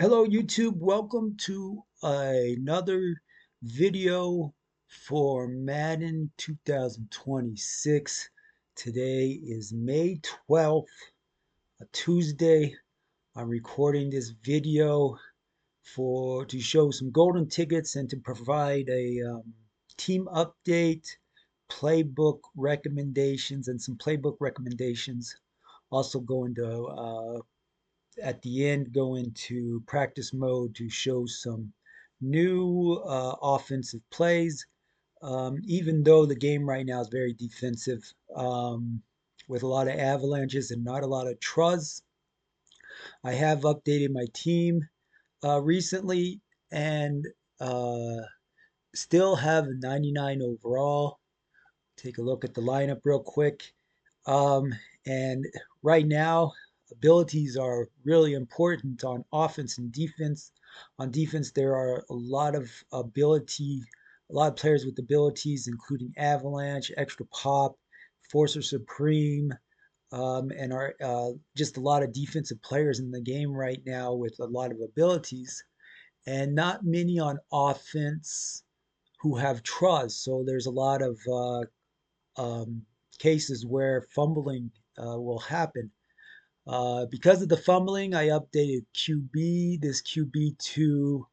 Hello YouTube, welcome to another video for Madden 2026. Today is May 12th, a Tuesday. I'm recording this video to show some golden tickets and to provide a team update, playbook recommendations, and some playbook recommendations. Also going to at the end go into practice mode to show some new offensive plays. Even though the game right now is very defensive, with a lot of avalanches and not a lot of trust, I have updated my team recently and uh, still have a 99 overall. Take a look at the lineup real quick. Um, and right now, abilities are really important on offense and defense. On defense, there are a lot of a lot of players with abilities, including Avalanche, Extra Pop, Forcer Supreme, and are just a lot of defensive players in the game right now with a lot of abilities, and not many on offense who have trust. So there's a lot of um, cases where fumbling will happen. Because of the fumbling, I updated this QB to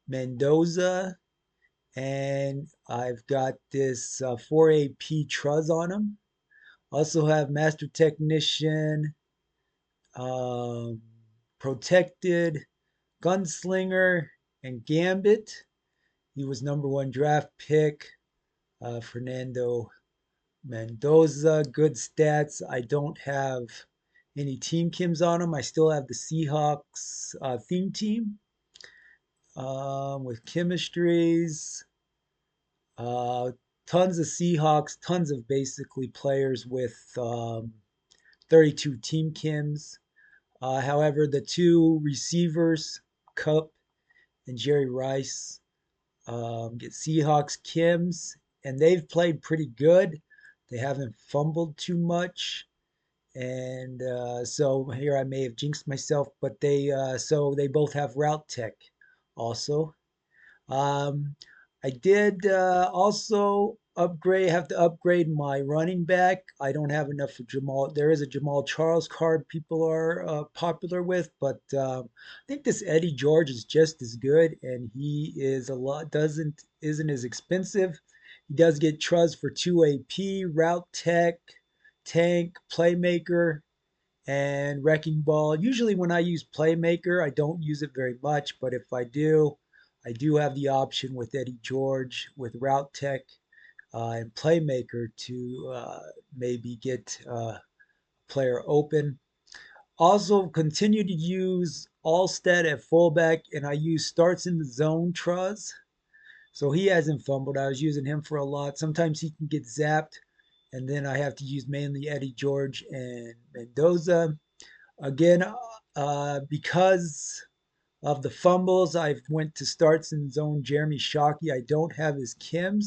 Mendoza, and I've got this 4AP Truz on him. Also have Master Technician, um, Protected, Gunslinger, and Gambit. He was #1 draft pick. Fernando Mendoza, good stats. I don't have any team Kims on him. I still have the Seahawks theme team with chemistries. Uh, Tons of Seahawks, tons of basically players with 32 team Kims. However, the two receivers, Cup and Jerry Rice, get Seahawks Kims, and they've played pretty good. They haven't fumbled too much. And so here I may have jinxed myself, but they both have route tech also. Um, I did also have to upgrade my running back. I don't have enough for Jamal. There is a Jamal Charles card people are popular with, but I think this Eddie George is just as good, and he is a lot doesn't isn't as expensive. He does get trust for 2 AP, route tech, tank, playmaker, and wrecking ball. Usually when I use playmaker, I don't use it very much, but if I do have the option with Eddie George with route tech and playmaker to maybe get player open. Also continue to use Allstat at fullback, and I use starts in the zone Truz. So he hasn't fumbled. I was using him for a lot. Sometimes he can get zapped, and then I have to use mainly Eddie George and Mendoza. Again, because of the fumbles, I went to starts in zone Jeremy Shockey. I don't have his Kims.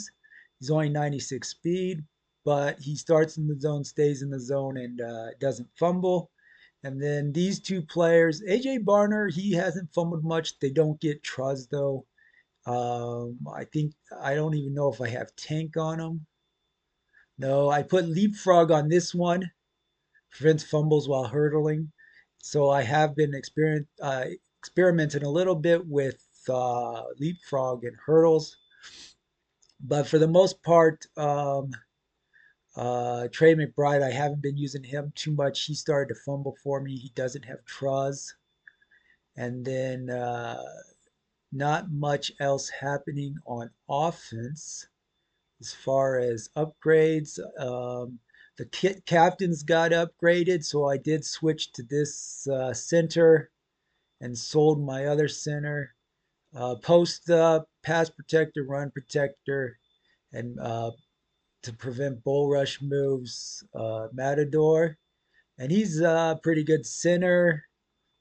He's only 96 speed, but he starts in the zone, stays in the zone, and doesn't fumble. And then these two players, AJ Barner, he hasn't fumbled much. They don't get Truz though. I don't even know if I have Tank on him. No, I put Leapfrog on this one. Prevents fumbles while hurdling. So I have been experimenting a little bit with leapfrog and hurdles, but for the most part, Trey McBride, I haven't been using him too much. He started to fumble for me. He doesn't have Truz, and then not much else happening on offense as far as upgrades. The captains got upgraded, so I did switch to this center and sold my other center. Post up, pass protector, run protector, and to prevent bull rush moves, Matador. And he's a pretty good center.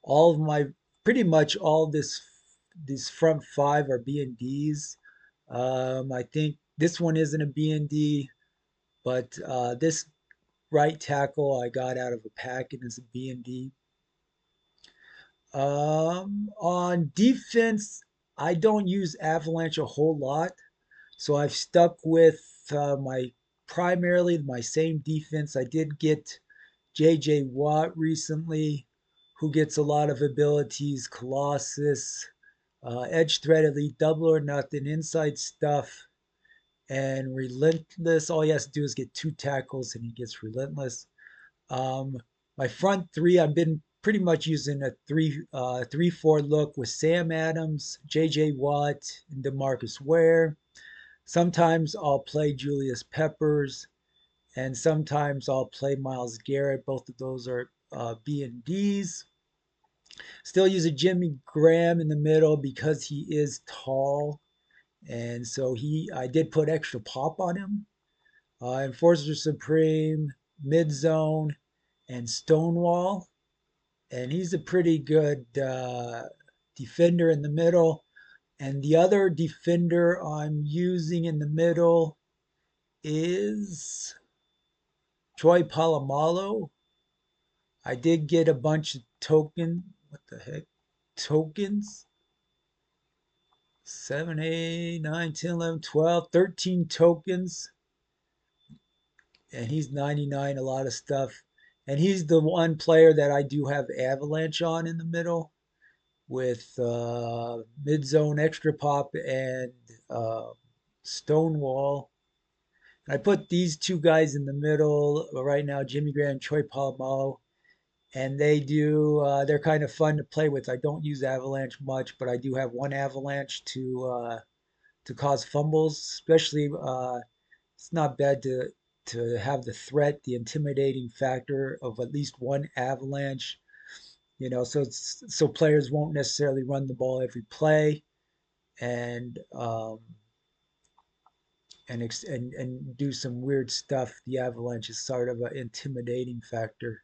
All of my, pretty much all these front five are B&Ds. I think this one isn't a B&D, but this right tackle I got out of a pack and is a B&D. On defense, I don't use Avalanche a whole lot, so I've stuck with my primarily my same defense. I did get J.J. Watt recently, who gets a lot of abilities, Colossus, Edge Threat Elite, Double or Nothing, Inside Stuff, and Relentless. All he has to do is get 2 tackles and he gets Relentless. Um, my front three, I've been pretty much using a 3-4 look with Sam Adams, J.J. Watt, and DeMarcus Ware. Sometimes I'll play Julius Peppers, and sometimes I'll play Miles Garrett. Both of those are B and D's. Still use a Jimmy Graham in the middle because he is tall, and so I did put extra pop on him. Enforcer Supreme, Mid Zone, and Stonewall, and he's a pretty good defender in the middle. And the other defender I'm using in the middle is Troy Polamalu. I did get a bunch of what the heck? Tokens? 7, 8, 9, 10, 11, 12, 13 tokens. And he's 99, a lot of stuff. And he's the one player that I do have Avalanche on in the middle with mid zone extra pop and uh, Stonewall. And I put these two guys in the middle right now, Jimmy Graham, Troy Polamalu, and they're kind of fun to play with. I don't use Avalanche much, but I do have one Avalanche to cause fumbles, especially it's not bad to have the threat, the intimidating factor of at least one Avalanche. So players won't necessarily run the ball every play, and and do some weird stuff. The Avalanche is sort of an intimidating factor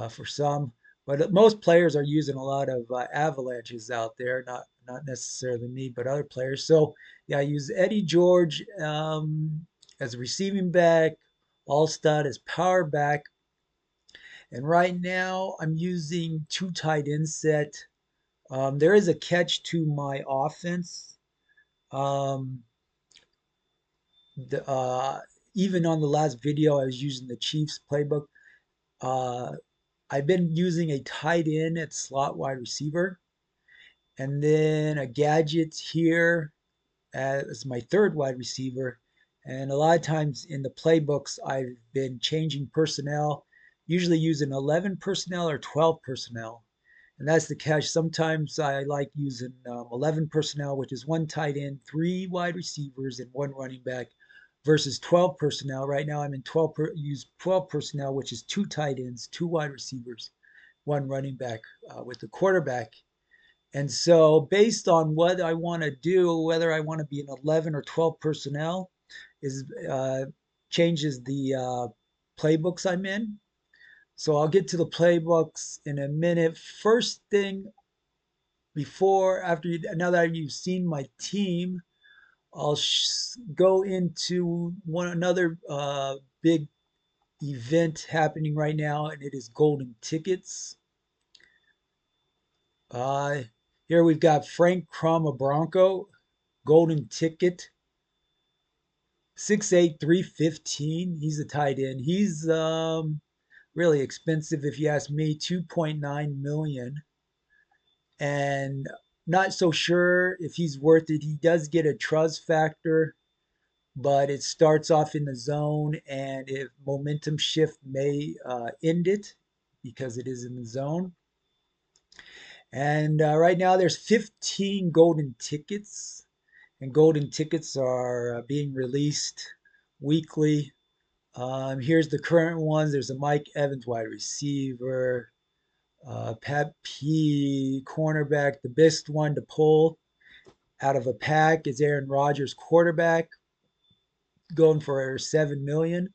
for some, but most players are using a lot of avalanches out there. Not necessarily me, but other players. So yeah, I use Eddie George as a receiving back, Allstott as power back, and right now I'm using 2 tight end set. There is a catch to my offense. Um, the, Even on the last video, I was using the Chiefs playbook. Uh, I've been using a tight end at slot wide receiver, and then a gadget here as my third wide receiver. And a lot of times in the playbooks, I've been changing personnel, usually using 11 personnel or 12 personnel. And that's the catch. Sometimes I like using 11 personnel, which is 1 tight end, 3 wide receivers, and 1 running back, versus 12 personnel. Right now, I'm in use 12 personnel, which is 2 tight ends, 2 wide receivers, 1 running back with the quarterback. And so, based on what I want to do, whether I want to be an 11 or 12 personnel, is changes the playbooks I'm in. So I'll get to the playbooks in a minute. First thing, now that you've seen my team, I'll go into another big event happening right now, and it is golden tickets. Uh, Here we've got Frank Bronco, golden ticket, 6'8", 315. He's a tight end. He's really expensive if you ask me, 2.9 million. And not so sure if he's worth it. He does get a trust factor, but it starts off in the zone, and if momentum shift may end it because it is in the zone. And right now there's 15 golden tickets, and golden tickets are being released weekly. Here's the current ones. There's a Mike Evans wide receiver, Pat P cornerback. The best one to pull out of a pack is Aaron Rodgers quarterback, going for 7 million.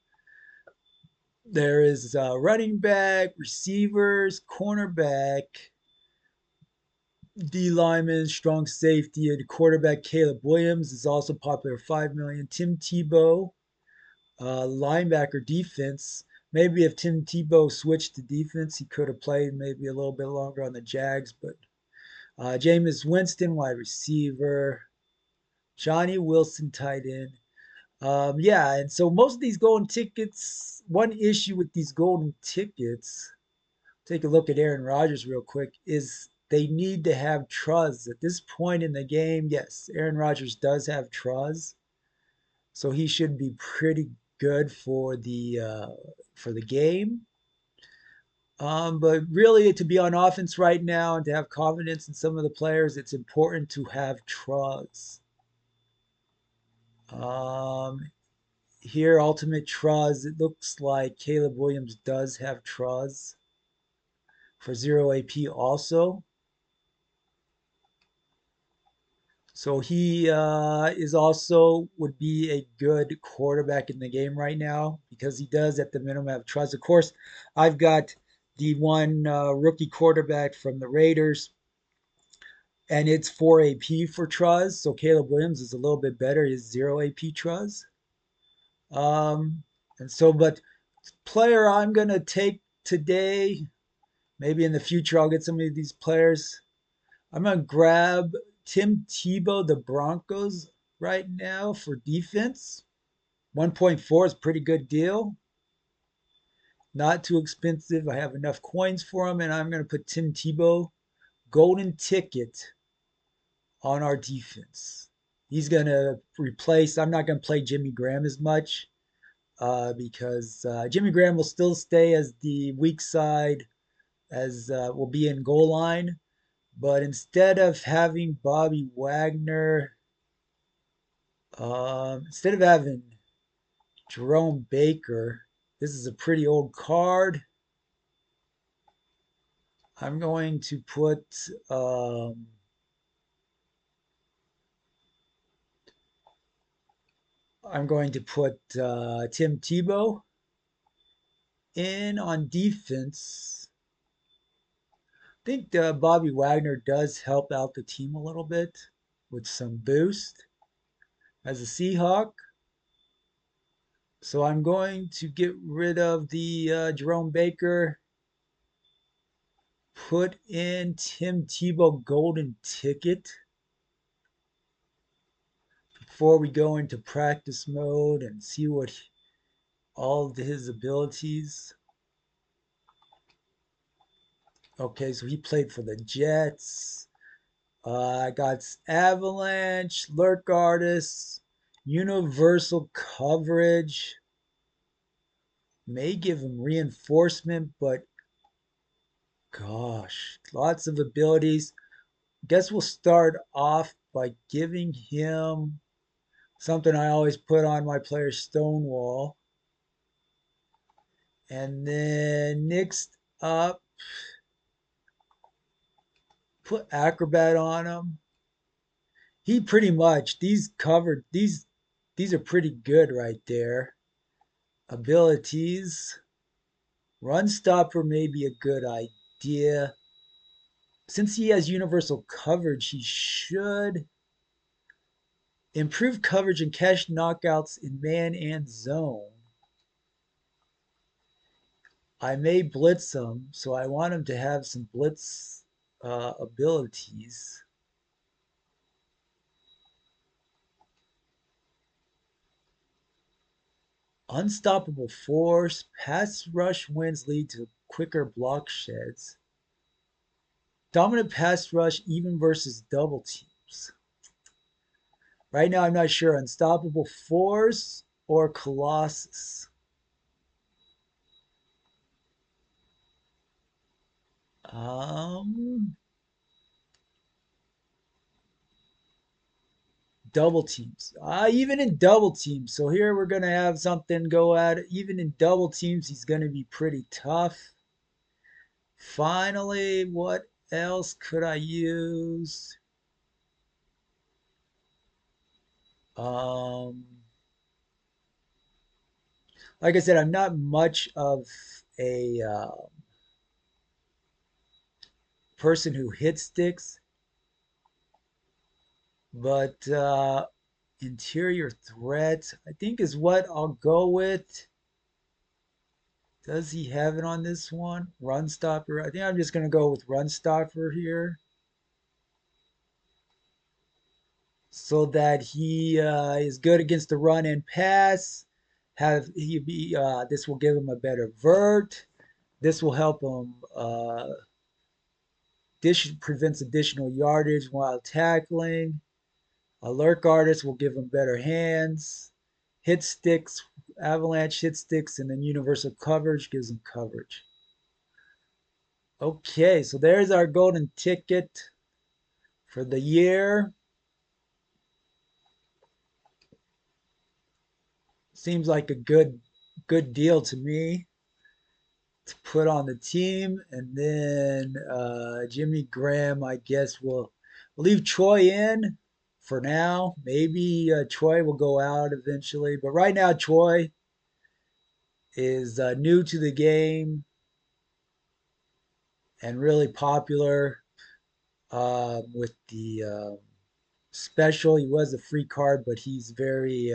There is running back, receivers, cornerback, D lineman, strong safety, and quarterback Caleb Williams is also popular, 5 million. Tim Tebow, linebacker defense. Maybe if Tim Tebow switched to defense, he could have played maybe a little bit longer on the Jags. But Jameis Winston, wide receiver. Johnny Wilson, tight end. Yeah, and so most of these golden tickets, one issue with these golden tickets, take a look at Aaron Rodgers real quick, is they need to have Truz. At this point in the game, yes, Aaron Rodgers does have Truz, so he should be pretty good for the game. But really, to be on offense right now and to have confidence in some of the players, it's important to have Truz. Um, Here, Ultimate Truz, it looks like Caleb Williams does have Truz for 0 AP also. So he is also would be a good quarterback in the game right now because he does at the minimum have Truz. Of course, I've got the one rookie quarterback from the Raiders, and it's 4 AP for Truz. So Caleb Williams is a little bit better. He's 0 AP Truz. Um, and so, but player I'm gonna take today, maybe in the future I'll get some of these players. I'm gonna grab Tim Tebow, the Broncos, right now for defense. 1.4 is a pretty good deal. Not too expensive. I have enough coins for him, and I'm gonna put Tim Tebow, golden ticket, on our defense. He's gonna replace. I'm not gonna play Jimmy Graham as much because Jimmy Graham will still stay as the weak side, as will be in goal line. But instead of having Bobby Wagner, instead of having Jerome Baker, this is a pretty old card. I'm going to put Tim Tebow in on defense. I think Bobby Wagner does help out the team a little bit with some boost as a Seahawk. So I'm going to get rid of the Jerome Baker, put in Tim Tebow golden ticket before we go into practice mode and see what all of his abilities. Okay, so he played for the Jets. I got Avalanche, Lurk Artists, Universal Coverage. May give him reinforcement, but gosh, lots of abilities. Guess we'll start off by giving him something I always put on my player Stonewall. And then next up, put Acrobat on him. He pretty much, these are pretty good right there. Abilities. Run stopper may be a good idea. Since he has universal coverage, he should improve coverage and catch knockouts in man and zone. I may blitz him, so I want him to have some blitz abilities. Unstoppable force, pass rush wins lead to quicker block sheds. Dominant pass rush even versus double teams. Right now, I'm not sure. Unstoppable force or Colossus. Um, Double teams. Even in double teams. So here we're going to have something go at it. Even in double teams, he's going to be pretty tough. Finally, what else could I use? Um, like I said, I'm not much of a person who hits sticks, but interior threat, I think, is what I'll go with. Does he have it on this one? Run stopper. I think I'm just going to go with run stopper here so that he is good against the run and pass. This will give him a better vert. This will help him prevents additional yardage while tackling. Alert artist will give him better hands. Hit sticks, avalanche hit sticks, and then universal coverage gives him coverage. Okay, so there's our golden ticket for the year. Seems like a good deal to me to put on the team. And then Jimmy Graham, I guess we'll leave Troy in for now. Maybe Troy will go out eventually, but right now Troy is new to the game and really popular with the special. He was a free card, but he's very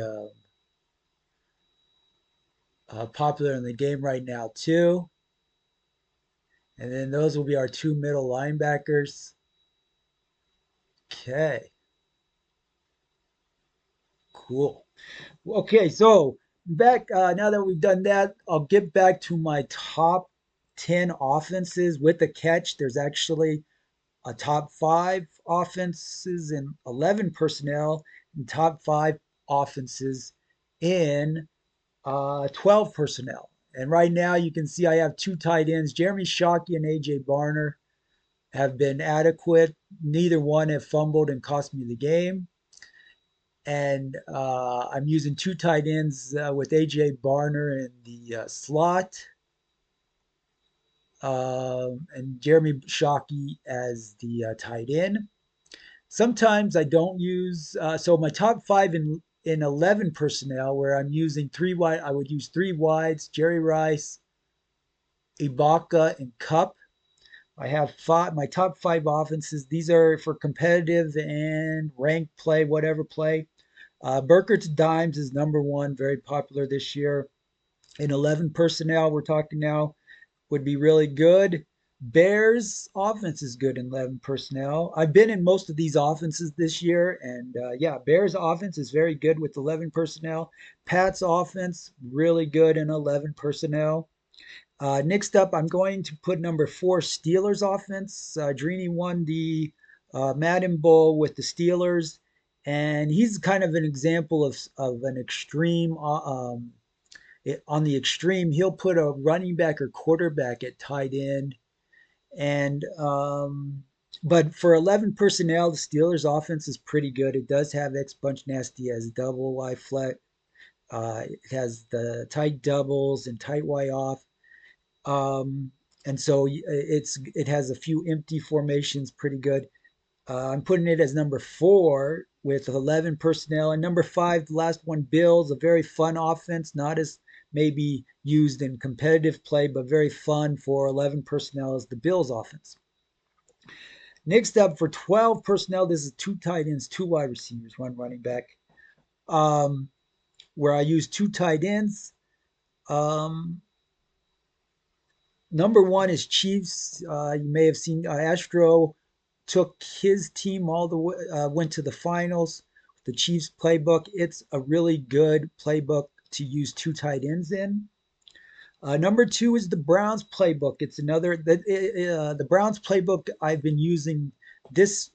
popular in the game right now too. And then those will be our two middle linebackers. Okay, cool. Okay, so back now that we've done that, I'll get back to my top 10 offenses with the catch. There's actually a top five offenses in 11 personnel and top five offenses in 12 personnel. And right now you can see I have two tight ends. Jeremy Shockey and AJ Barner have been adequate. Neither one have fumbled and cost me the game. And I'm using two tight ends with AJ Barner in the slot and Jeremy Shockey as the tight end. Sometimes I don't use so my top five in 11 personnel where I'm using three wide. I would use three wides: Jerry Rice, Ibaka, and Cup. I have my top five offenses. These are for competitive and ranked play, whatever play. Burkert's Dimes is number one, very popular this year. In 11 personnel, we're talking now, would be really good. Bears offense is good in 11 personnel. I've been in most of these offenses this year, and yeah, Bears offense is very good with 11 personnel. Pats offense really good in 11 personnel. Next up, I'm going to put number four Steelers offense. Drini won the Madden Bowl with the Steelers, and he's kind of an example of an extreme. On the extreme, he'll put a running back or quarterback at tight end, and but for 11 personnel, the Steelers offense is pretty good. It does have X Bunch Nasty as double Y flex. It has the tight doubles and tight Y off. Um, and so it has a few empty formations, pretty good. I'm putting it as number four with 11 personnel, and number five, the last one, Bills, a very fun offense, not as maybe used in competitive play, but very fun for 11 personnel is the Bills offense. Next up for 12 personnel, this is two tight ends, two wide receivers, one running back, um, where I use two tight ends. Um, Number one is Chiefs. You may have seen Astro took his team all the way, went to the finals. The Chiefs playbook. It's a really good playbook to use two tight ends in. Number two is the Browns playbook. It's another the Browns playbook I've been using this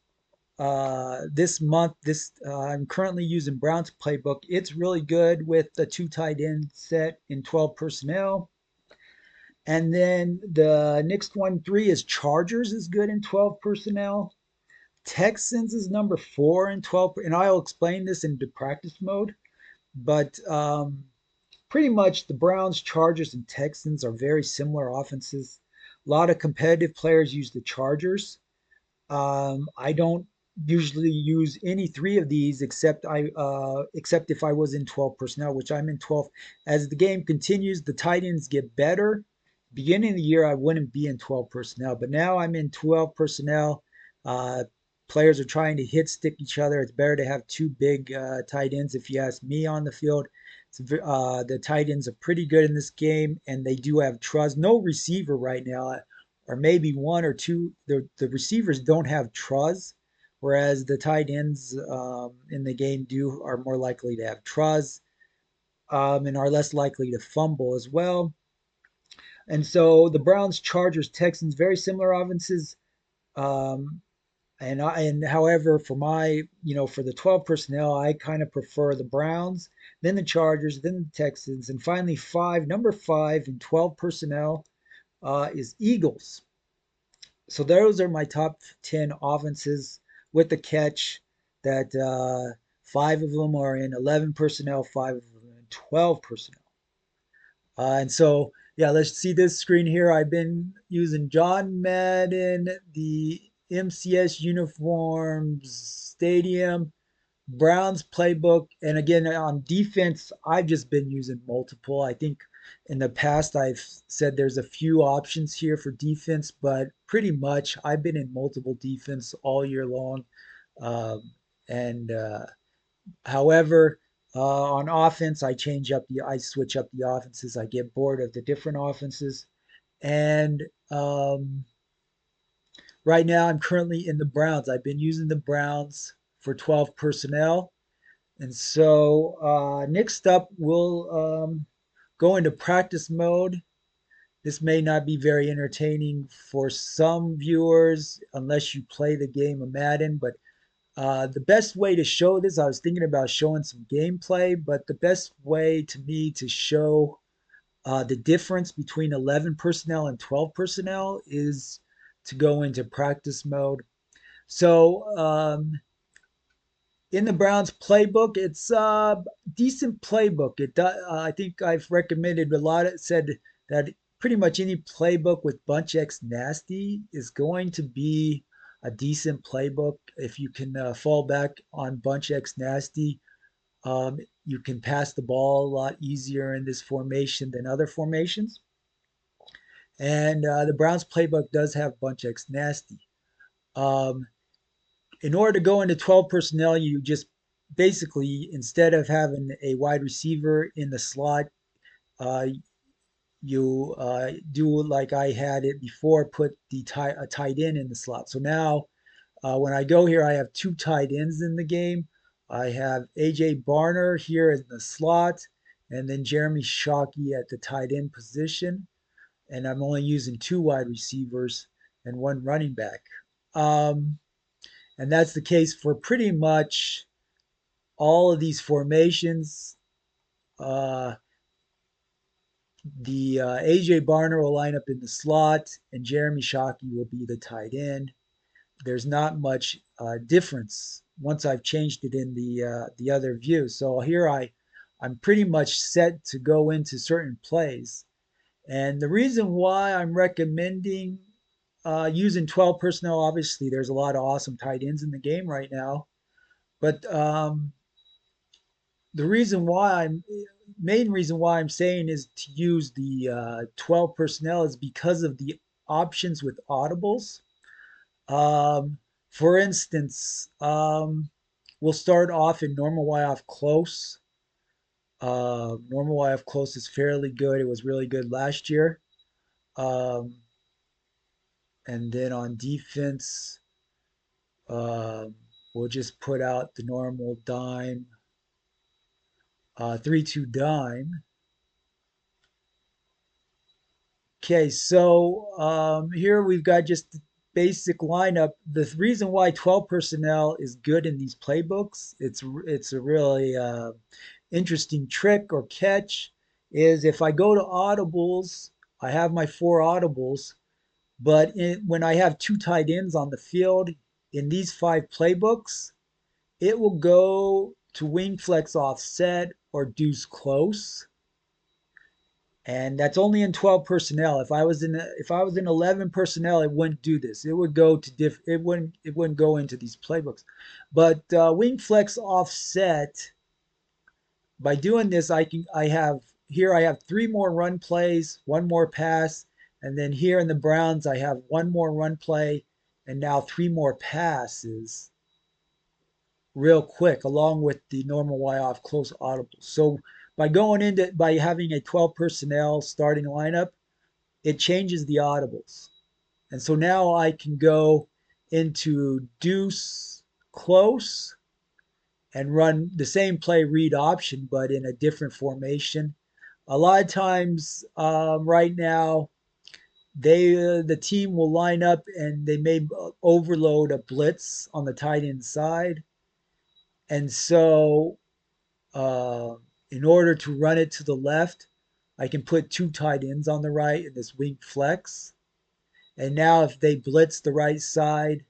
this month. I'm currently using Browns playbook. It's really good with the two tight end set in 12 personnel. And then the next one, three, is Chargers is good in 12 personnel. Texans is number four in 12. And I'll explain this in the practice mode. But pretty much the Browns, Chargers, and Texans are very similar offenses. A lot of competitive players use the Chargers. I don't usually use any three of these except if I was in 12 personnel, which I'm in 12. As the game continues, the tight ends get better. Beginning of the year, I wouldn't be in 12 personnel, but now I'm in 12 personnel. Uh, Players are trying to hit stick each other. It's better to have two big tight ends, if you ask me, on the field. The tight ends are pretty good in this game, and they do have trust. No receiver right now, or maybe one or two. The receivers don't have trust, whereas the tight ends in the game do are more likely to have trust and are less likely to fumble as well. And so the Browns, Chargers, Texans, very similar offenses. Um, and however, for my for the 12 personnel, I kind of prefer the Browns, then the Chargers, then the Texans, and finally number five in 12 personnel is Eagles. So those are my top 10 offenses with the catch that five of them are in 11 personnel, five of them in 12 personnel. And so, yeah, let's see this screen here. I've been using John Madden, the MCS uniforms, stadium, Browns playbook. And again, on defense, I've just been using multiple. I think in the past, I've said there's a few options here for defense, but pretty much I've been in multiple defense all year long. Um, and However, on offense, I switch up the offenses. I get bored of the different offenses, and right now I'm currently in the Browns. I've been using the Browns for 12 personnel, and so next up we'll go into practice mode. This may not be very entertaining for some viewers unless you play the game of Madden, but the best way to show this, I was thinking about showing some gameplay, but the best way to me to show the difference between 11 personnel and 12 personnel is to go into practice mode. So in the Browns playbook, it's a decent playbook. I think I've recommended a lot. It said that pretty much any playbook with bunch X nasty is going to be a decent playbook. If you can fall back on bunch X nasty, you can pass the ball a lot easier in this formation than other formations. And the Browns playbook does have bunch X nasty. Um, in order to go into 12 personnel, you just basically, instead of having a wide receiver in the slot, uh, you do like I had it before, put a tight end in the slot. So now when I go here, I have two tight ends in the game. I have AJ Barner here in the slot, and then Jeremy Shockey at the tight end position. And I'm only using two wide receivers and one running back. Um, and that's the case for pretty much all of these formations. Uh, the AJ Barner will line up in the slot, and Jeremy Shockey will be the tight end. There's not much difference once I've changed it in the other view. So here I'm pretty much set to go into certain plays. And the reason why I'm recommending using 12 personnel, obviously, there's a lot of awesome tight ends in the game right now. But the reason why I'm main reason why I'm saying is to use the 12 personnel is because of the options with audibles. Um, for instance, we'll start off in normal Y off close. Normal Y off close is fairly good. It was really good last year. Um, and then on defense, um, we'll just put out the normal dime, 3-2 dime. Okay, so here we've got just the basic lineup. The reason why 12 personnel is good in these playbooks, it's a really interesting trick or catch, is if I go to audibles, I have my four audibles, but when I have two tight ends on the field in these five playbooks, it will go to wing flex offset or deuce close, and that's only in 12 personnel. If I was in 11 personnel, it wouldn't do this. It would go to it wouldn't go into these playbooks. But wing flex offset, by doing this, I have three more run plays, one more pass, and then here in the Browns I have one more run play and now three more passes real quick along with the normal Y off close audible. So by having a 12 personnel starting lineup, it changes the audibles. And so now I can go into deuce close and run the same play read option, but in a different formation. A lot of times, right now, the team will line up and they may overload a blitz on the tight end side, and so uh, in order to run it to the left, I can put two tight ends on the right in this wing flex. And now if they blitz the right side,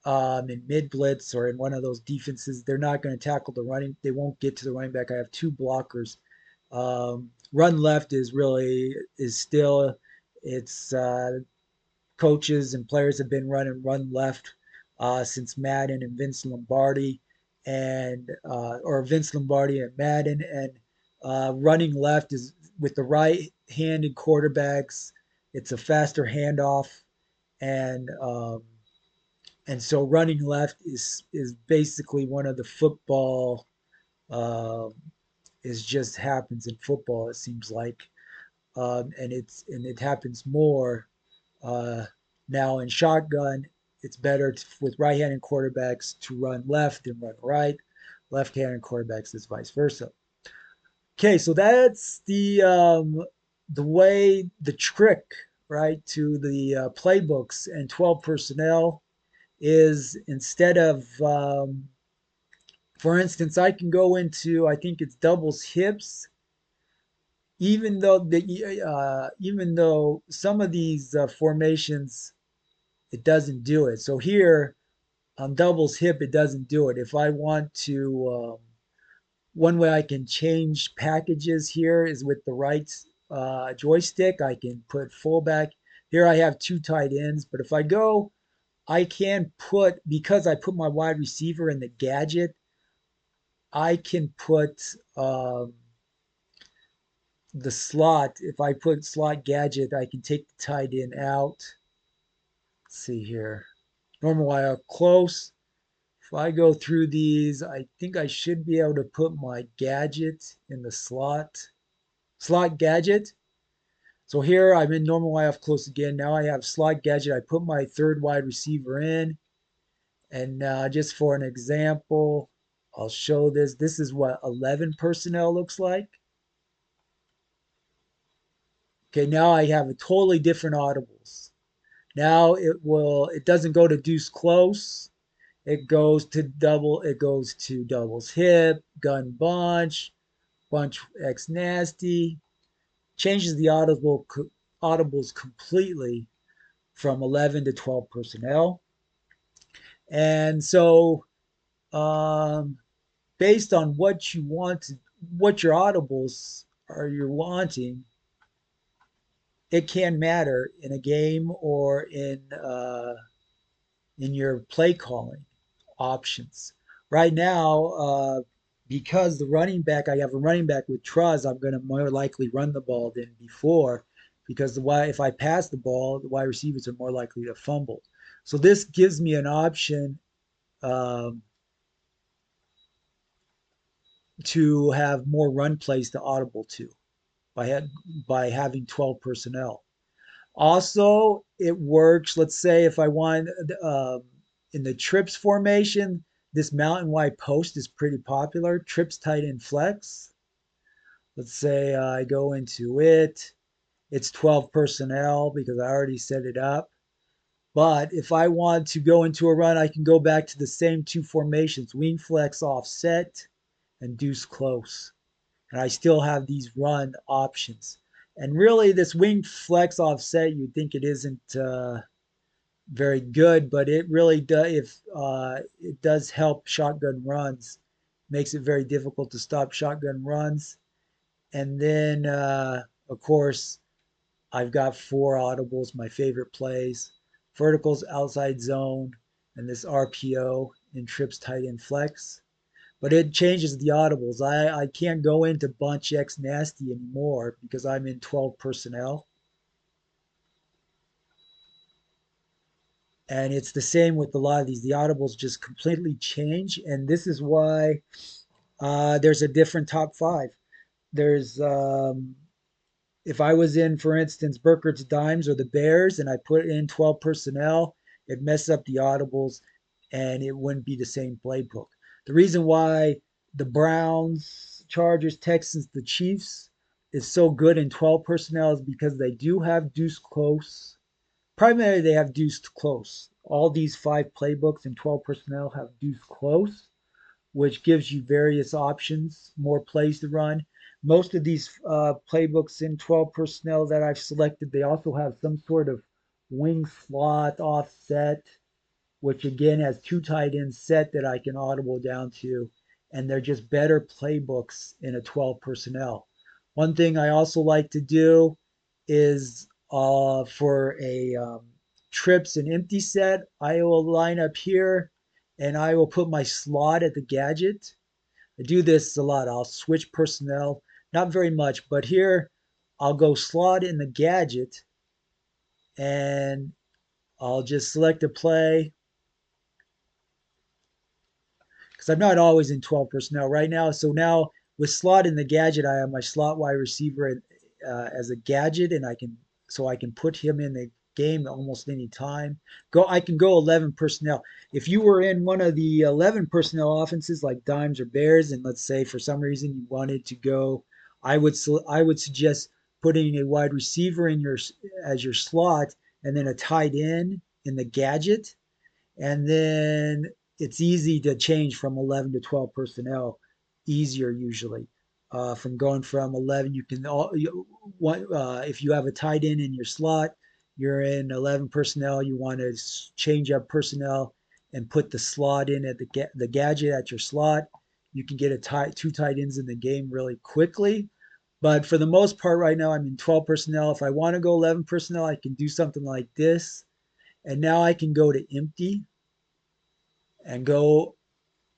in mid blitz or in one of those defenses, they're not going to tackle the running. They won't get to the running back. I have two blockers. Run left is still it's coaches and players have been running run left since Madden and Vince Lombardi and or Vince Lombardi and Madden, and running left is with the right-handed quarterbacks. It's a faster handoff, and so running left is basically one of the football uh, is just happens in football. It seems like, and it happens more uh, now in shotgun. It's better with right-handed quarterbacks to run left than run right. Left-handed quarterbacks is vice versa. Okay, so that's the way the trick right to the playbooks and 12 personnel is instead of for instance, I can go into I think it's doubles hips, even though some of these formations it doesn't do it. So here on doubles hip, it doesn't do it. If I want to, one way I can change packages here is with the right joystick. I can put fullback. Here I have two tight ends, but if I go, I can put, because I put my wide receiver in the gadget, I can put the slot. If I put slot gadget, I can take the tight end out. Let's see here. Normal wire close. If I go through these, I think I should be able to put my gadget in the slot gadget. So here I'm in normal IF close again. Now I have slot gadget. I put my third wide receiver in. And just for an example, I'll show this. This is what 11 personnel looks like. Okay, now I have a totally different audibles. Now it doesn't go to deuce close. It goes to doubles hip, gun bunch X nasty, changes the audibles completely from 11 to 12 personnel. And so based on what you want, what your audibles are you're wanting, it can matter in a game or in your play calling options. Right now, because I have a running back with Truz, I'm going to more likely run the ball than before because if I pass the ball, the wide receivers are more likely to fumble. So this gives me an option um, to have more run plays to audible to by having 12 personnel. Also, it works. Let's say if I want in the trips formation, this mountain wide post is pretty popular. Trips tight end flex. Let's say I go into it. It's 12 personnel because I already set it up. But if I want to go into a run, I can go back to the same two formations, wing flex offset and deuce close. And I still have these run options. And really, this wing flex offset, you'd think it isn't very good, but it really does. If it does help shotgun runs, makes it very difficult to stop shotgun runs. And then, of course, I've got four audibles, my favorite plays: verticals, outside zone, and this RPO in trips, tight end flex. But it changes the audibles. I can't go into bunch X nasty anymore because I'm in 12 personnel. And it's the same with a lot of these. The audibles just completely change. And this is why there's a different top five. there's if I was in, for instance, Burkert's Dimes or the Bears, and I put in 12 personnel, it messes up the audibles, and it wouldn't be the same playbook. The reason why the Browns, Chargers, Texans, the Chiefs is so good in 12 personnel is because they do have deuce close. Primarily, they have deuce close. All these five playbooks in 12 personnel have deuce close, which gives you various options, more plays to run. Most of these playbooks in 12 personnel that I've selected, they also have some sort of wing slot offset, which again has two tight ends set that I can audible down to. And they're just better playbooks in a 12 personnel. One thing I also like to do is for a trips and empty set, I will line up here and I will put my slot at the gadget. I do this a lot. I'll switch personnel, not very much, but here I'll go slot in the gadget and I'll just select a play because I'm not always in 12 personnel right now. So now with slot in the gadget, I have my slot wide receiver as a gadget, and I can put him in the game almost any time. I can go 11 personnel. If you were in one of the 11 personnel offenses like Dimes or Bears, and let's say for some reason you wanted to go, I would suggest putting a wide receiver in your as your slot, and then a tight end in the gadget, and then it's easy to change from 11 to 12 personnel, easier usually. From going from 11, you can if you have a tight end in your slot, you're in 11 personnel. You want to change up personnel and put the slot in at the gadget at your slot. You can get two tight ends in the game really quickly. But for the most part, right now, I'm in 12 personnel. If I want to go 11 personnel, I can do something like this. And now I can go to empty and go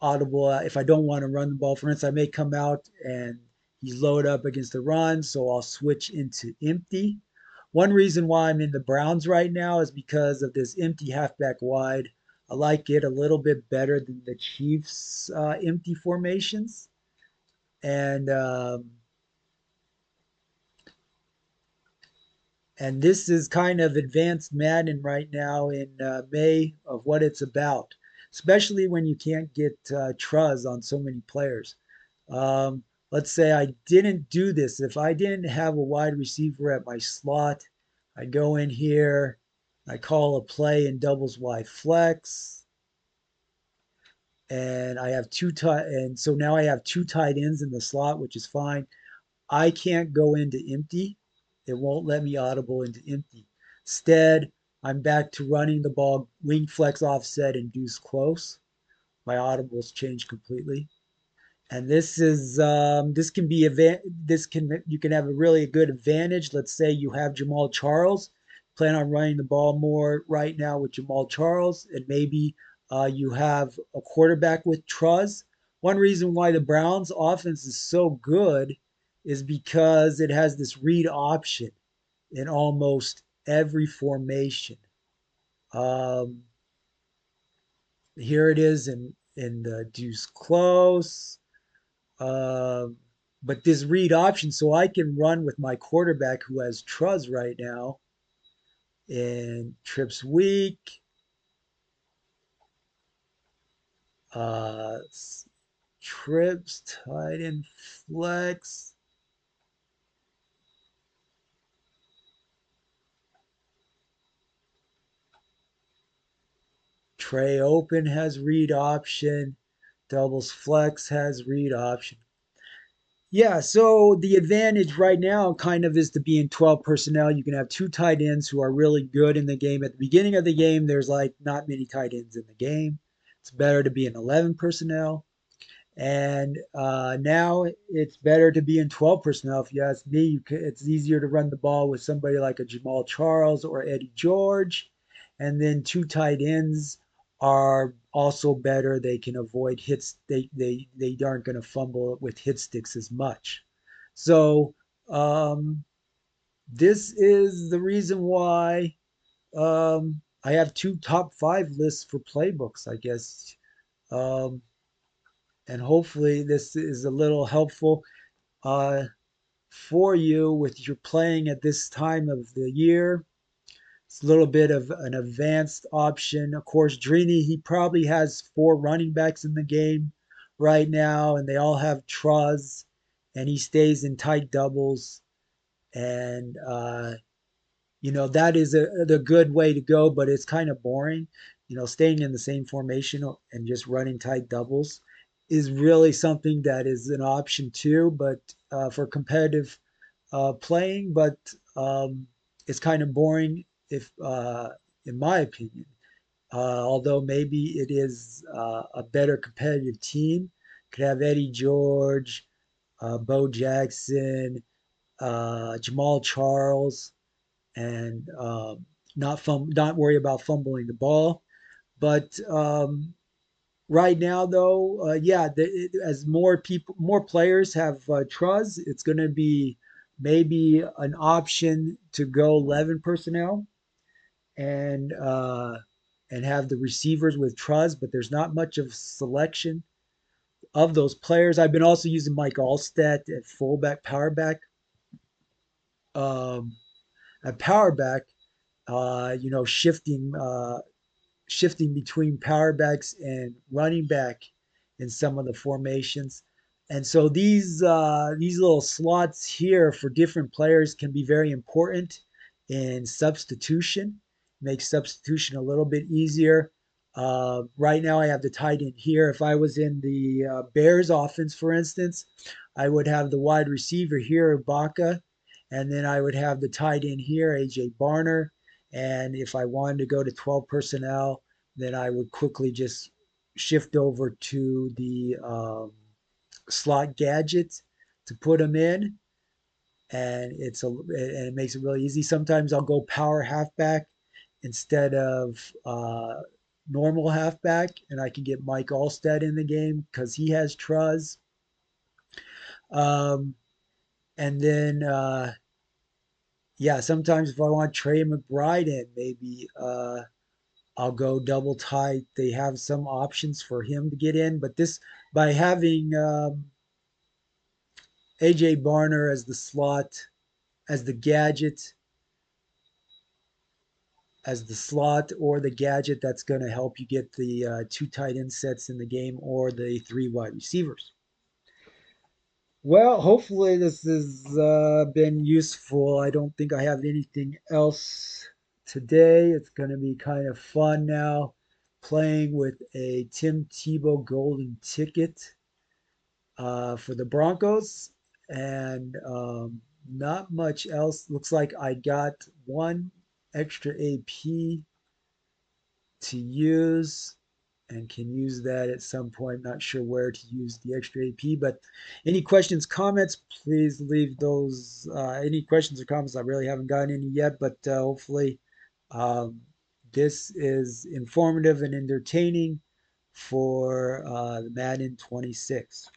audible. If I don't want to run the ball, for instance, I may come out and he's loaded up against the run, so I'll switch into empty. One reason why I'm in the Browns right now is because of this empty halfback wide. I like it a little bit better than the Chiefs' empty formations. And and this is kind of advanced Madden right now in May of what it's about, especially when you can't get Truz on so many players. Let's say I didn't do this. If I didn't have a wide receiver at my slot, I go in here, I call a play in doubles Y flex, and I have and so now I have two tight ends in the slot, which is fine. I can't go into empty. It won't let me audible into empty. Instead, I'm back to running the ball, wing flex offset, and deuce close. My audibles change completely. And this can be this can you can have a really good advantage. Let's say you have Jamal Charles, plan on running the ball more right now with Jamal Charles, and maybe you have a quarterback with Truz. One reason why the Browns offense is so good is because it has this read option in almost every formation. Um, Here it is in the deuce close. Um, but this read option, so I can run with my quarterback who has Truz right now in trips week, uh, trips, tight end flex. Tray open has read option. Doubles flex has read option. Yeah, so the advantage right now kind of is to be in 12 personnel. You can have two tight ends who are really good in the game. At the beginning of the game, there's like not many tight ends in the game. It's better to be in 11 personnel. And now it's better to be in 12 personnel. If you ask me, it's easier to run the ball with somebody like a Jamal Charles or Eddie George. And then two tight ends are also better. They can avoid hits. They aren't going to fumble with hit sticks as much. So um, this is the reason why I have two top five lists for playbooks, I guess. Um, and hopefully this is a little helpful. for you with your playing at this time of the year. It's a little bit of an advanced option. Of course, Drini, he probably has four running backs in the game right now, and they all have Truz, and he stays in tight doubles. And that is the good way to go, but it's kind of boring. Staying in the same formation and just running tight doubles is really something that is an option too, but for competitive playing, but it's kind of boring if, in my opinion. Although maybe it is a better competitive team. Could have Eddie George, Bo Jackson, Jamal Charles, and not worry about fumbling the ball. But right now, though, yeah, as more players have Truz, it's going to be maybe an option to go 11 personnel and uh, and have the receivers with Truz, but there's not much of selection of those players. I've been also using Mike Allstat at fullback, um, power back. Shifting between power backs and running back in some of the formations. And so these little slots here for different players can be very important in substitution. Makes substitution a little bit easier. Right now, I have the tight end here. If I was in the Bears offense, for instance, I would have the wide receiver here, Ibaka, and then I would have the tight end here, AJ Barner. And if I wanted to go to 12 personnel, then I would quickly just shift over to the slot gadget to put them in, and it makes it really easy. Sometimes I'll go power halfback instead of normal halfback, and I can get Mike Allstat in the game because he has Truz. Um, and then yeah, sometimes if I want Trey McBride in, maybe I'll go double tight. They have some options for him to get in, but this by having AJ Barner as the slot, as the gadget, as the slot or the gadget, that's going to help you get the two tight end sets in the game or the three wide receivers. Well, hopefully this has been useful. I don't think I have anything else today. It's going to be kind of fun now playing with a Tim Tebow golden ticket for the Broncos, and not much else. Looks like I got one extra AP to use and can use that at some point. Not sure where to use the extra AP, but any questions, comments, please leave those. Any questions or comments? I really haven't gotten any yet, but hopefully um, this is informative and entertaining for the Madden 26.